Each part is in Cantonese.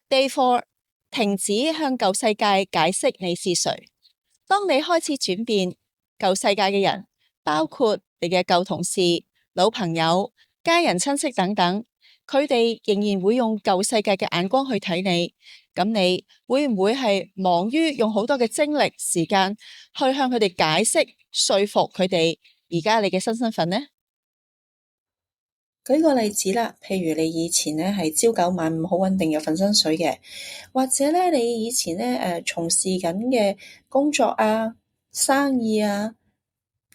Day 4，停止向舊世界解釋你是誰。當你開始轉變，舊世界嘅人，包括你嘅舊同事、老朋友、家人、親戚等等，佢哋仍然會用舊世界嘅眼光去睇你。咁你會唔會係忙於用好多嘅精力、時間去向佢哋解釋、說服佢哋而家你嘅新身份呢？舉個例子啦，譬如你以前咧係朝九晚五好穩定有份薪水嘅，或者咧你以前咧從事緊嘅工作啊、生意啊，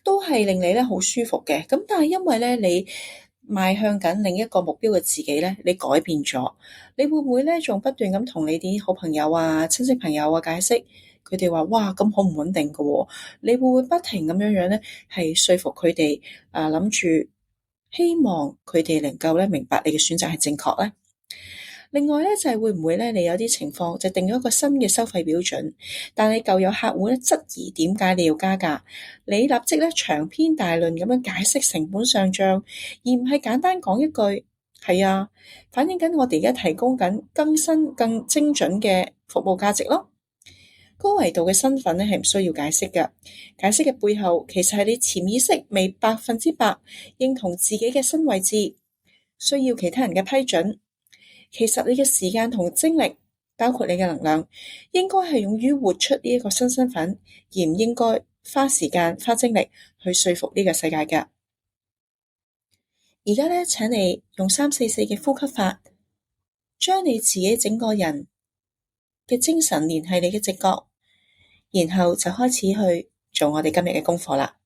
都係令你咧好舒服嘅。咁但係因為咧你邁向緊另一個目標嘅自己咧，你改變咗，你會唔會咧仲不斷咁同你啲好朋友啊、親戚朋友啊解釋？佢哋話：哇，咁好唔穩定㗎喎！你會唔會不停咁樣樣咧係說服佢哋諗住？希望佢哋能夠咧明白你嘅選擇係正確咧。另外咧就係會唔會咧你有啲情況就定咗一個新嘅收費標準，但係舊有客戶咧質疑點解你要加價，你立即咧長篇大論咁樣解釋成本上漲，而唔係簡單講一句係啊，反映緊我哋而家提供緊更新更精準嘅服務價值咯。高維度嘅身份咧係唔需要解釋嘅，解釋嘅背後其實係你潛意識未100%認同自己嘅新位置，需要其他人嘅批准。其實你嘅時間同精力，包括你嘅能量，應該係用於活出呢一個新身份，而唔應該花時間花精力去說服呢個世界嘅。而家咧，請你用344嘅呼吸法，將你自己整個人嘅精神聯繫你嘅直覺。然後就開始去做我哋今日嘅功課啦。